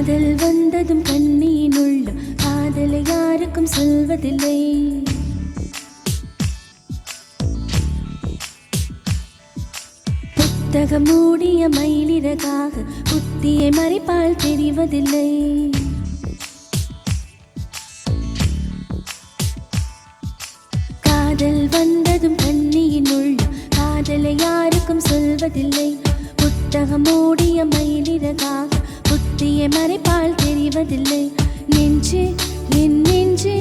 காதல் வந்ததும் கண்ணியின் உள்ள காதலை யாருக்கும் சொல்வதில்லை. புத்தகம் மூடிய மயிலிறகாக புத்தியை மறைப்பால் தெரிவதில்லை. காதல் வந்ததும் கண்ணியின் உள்ள காதலை யாருக்கும் சொல்வதில்லை. புத்தகம் மூடிய மயிலிறகாக புத்தியை மறைப்பால் தெரிவதில்லை. நெஞ்சு என் நெஞ்சு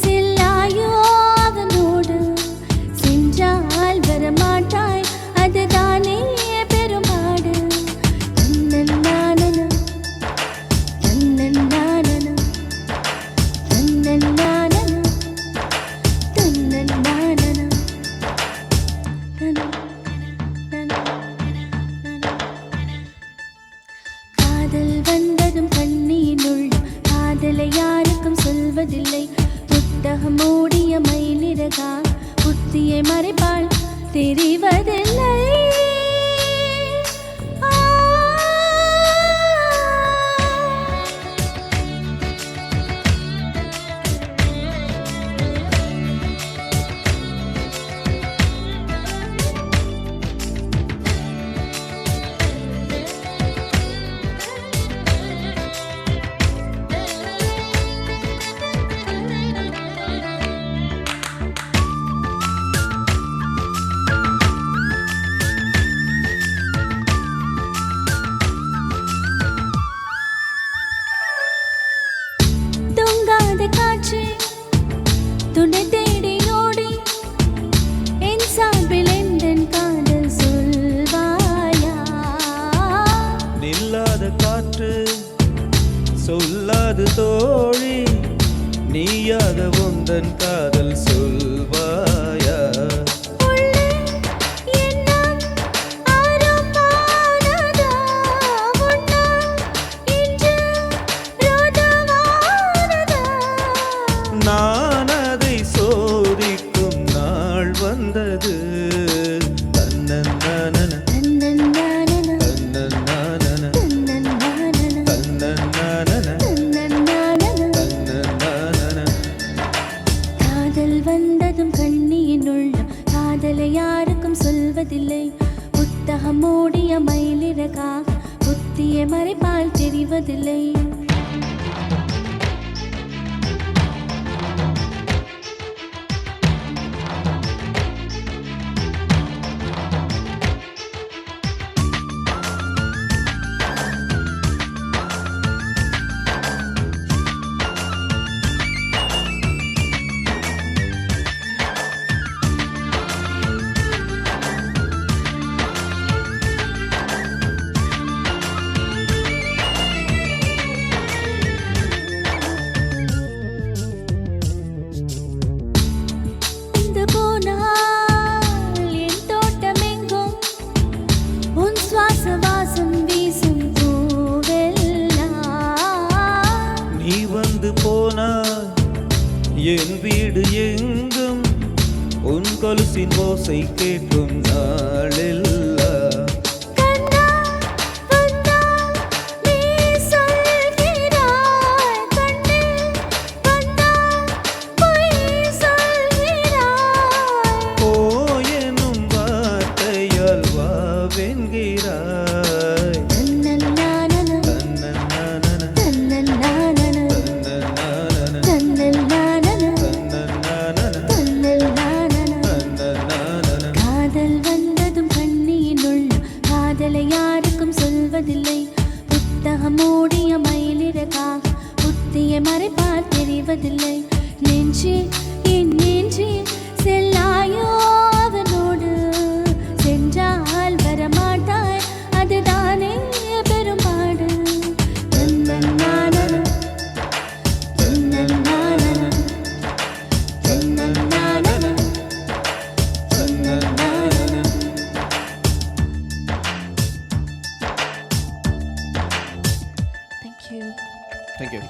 செல்லாயோ அவனோடு, சென்றால் வரமாட்டாய் அதுதானே பெருமாடு. தன்னன்னானன தன்னன்னானன தன்னன்னானன தன்னன்னானன. காதல் வந்ததும் கண்ணியின் உள்ள காதலை யாருக்கும் சொல்வதில்லை. புத்தகம் மூடிய மயிலிறகா புத்தியை மறைப்பால் தெரிவதில்லை. காற்று துணை தேடி ஓடி என் சார்பில் எந்தன் காதல் சொல்வாயா. நில்லாத காற்று சொல்லாது தோழி, நீயாக உந்தன் காதல் சொல்வாயா. நான் அதை சோதிக்கும் நாள் வந்தது. தன்னன்னானன தன்னன்னானன தன்னன்னானன தன்னன்னானன. காதல் வந்ததும் கண்ணியின் உள்ள காதலை யாருக்கும் சொல்வதில்லை. புத்தகம் மூடிய மயிலிறகாக புத்தியை மறைப்பால் தெரிவதில்லை. நீ வந்து போனாய் என் வீடு எங்கும், உன் கொலுசின் ஓசை கேட்கும் நாளெல்லாம். போயெனும் வார்த்தையால் வாவென்கிறாய். யாருக்கும் சொல்வதில்லை. புத்தகம் மூடிய மயிலிறகாக புத்தியை மறைப்பால் தெரிவதில்லை. நெஞ்சு என் நெஞ்சு செல்லாயோ அவனோடு, சென்றால் வரமாட்டாய் அதுதானே பெருமா. தேங்க்யூ